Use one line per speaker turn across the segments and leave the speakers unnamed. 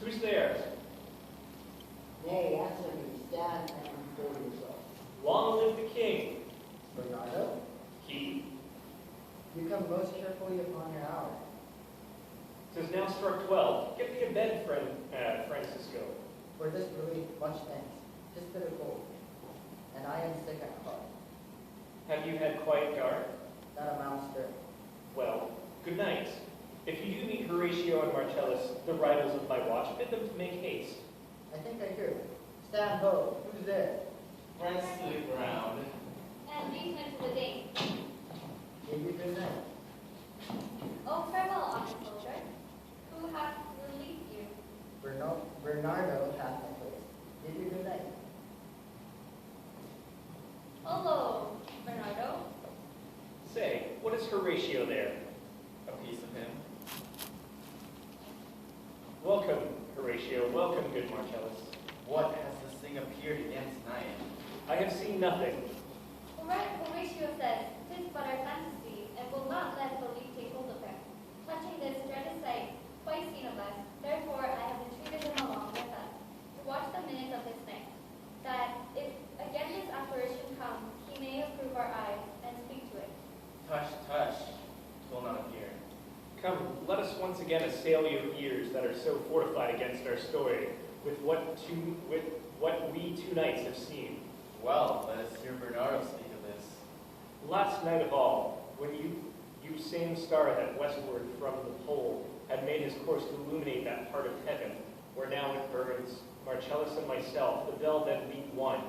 Who's there?
Nay, answer me. Stand and unfold yourself.
Long live the king.
Bernardo,
He.
you come most carefully upon your hour.
'Tis now struck 12. Get me a bed, friend Francisco.
For this relief, much thanks. Just bit of gold. And I am sick at heart.
Have you had quiet guard?
That amounts to.
Well, good night. If you do meet Horatio and Marcellus, the riders of my watch, bid them to make haste.
I think I do. Stand ho. Who's there?
Friends to the ground.
And these to the date.
Give you good night.
Oh, farewell, honest soldier. Who hath relieved you?
Bernardo hath my place. Give you good night.
Hello, Bernardo.
Say, what is Horatio there?
A piece of him.
Welcome, Horatio. Welcome, good Marcellus.
What has this thing appeared again tonight?
I have seen nothing.
Horatio says, "'Tis but our fantasy, and will not let belief take hold of him. Touching this dreaded sight, twice seen of us, therefore I have entreated him along with us, to watch the minutes of this night, that if again this apparition come, he may approve our eyes, and speak to it."
Tush, tush. Will not appear.
Come, let us once again assail your ears that are so fortified against our story with what we two nights have seen.
Well, let us hear Bernardo speak of this.
Last night of all, when you same star that westward from the pole had made his course to illuminate that part of heaven, where now it burns, Marcellus and myself, the bell then beat one.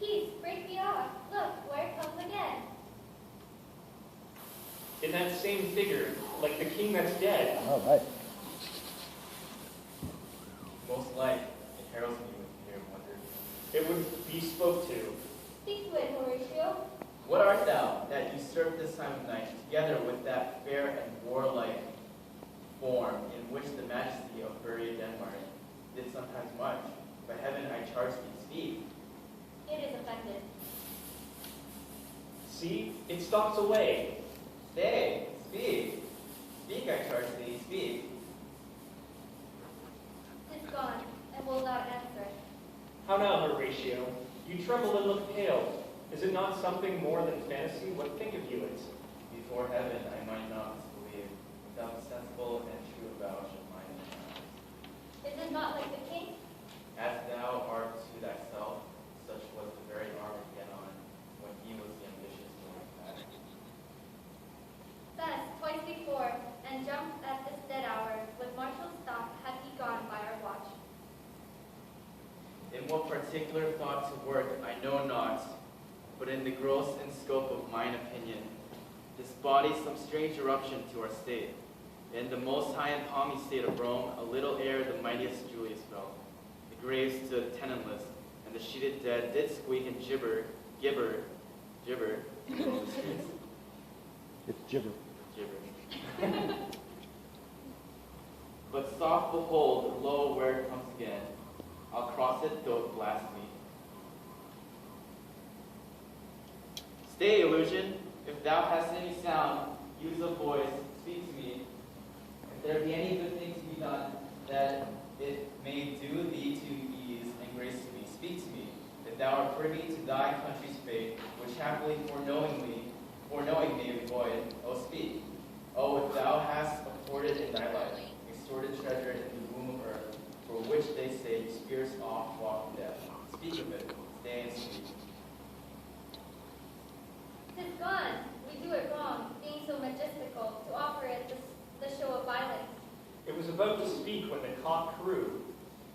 Peace, break me off. Look, where it comes again.
In that same figure, like the king that's dead.
All right.
Most like, it heralds me with fear and wonder.
It would be spoke to.
Speak to it, Horatio.
What art thou, that usurp this time of night, together with that fair and warlike form in which the majesty of buried Denmark did sometimes much? By heaven I charge thee, speak.
It is offended.
See, it stalks away.
Stay, speak. Speak, I charge thee, speak.
'Tis gone, and will not answer.
How now, Horatio? You tremble and look pale. Is it not something more than fantasy? What think of you it?
Before heaven I might not disbelieve, without the sensible and true avouch of mine own eyes.
Is it not like the king?
As thou art to thyself, such was the very armor he had on, when he was the ambitious Lord of Patrick.
Thus, twice before, and jumped at this dead hour, with martial stop had he gone by our watch.
In what particular thought to work I know not, but in the gross and scope of mine opinion, this body some strange eruption to our state. In the most high and palmy state of Rome, a little ere the mightiest Julius fell. The graves stood tenantless, and the sheeted dead did squeak and gibber along the streets.
It's gibber.
Gibber. But soft, behold, lo, where it comes again. I'll cross it, though it blast me. Stay, illusion. If thou hast any sound, use a voice, speak to me. If there be any good thing to be done, that it may do thee to ease and grace to me, speak to me. If thou art privy to thy country's fate, which happily foreknowing may be void, oh speak. Oh, if thou hast afforded in thy life, extorted treasure in the womb of earth, for which they say you spears oft walk death. Speak of it, stay and speak.
'Tis gone. We do it wrong, being so majestical, to offer it the show of violence.
It was about to speak when the cock crew.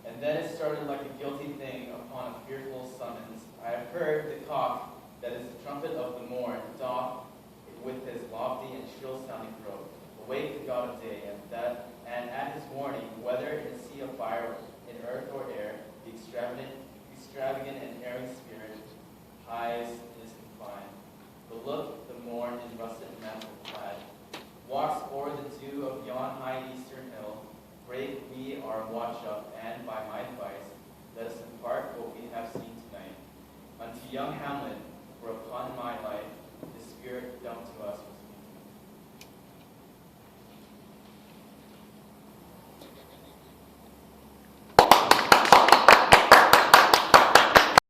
And then it started like a guilty thing upon a fearful summons. I have heard the cock, that is the trumpet of the morn, doth with his lofty and shrill sounding throat awake the god of day, and at his warning, whether in a sea of fire, in earth or air, the extravagant and erring spirit hies in his confine. The look, the morn in russet mantle clad, walks o'er the dew of yon high eastern hill. Break we our watch up, and by my advice, let us impart what we have seen tonight unto young Hamlet, for upon my life, the spirit dumped to us was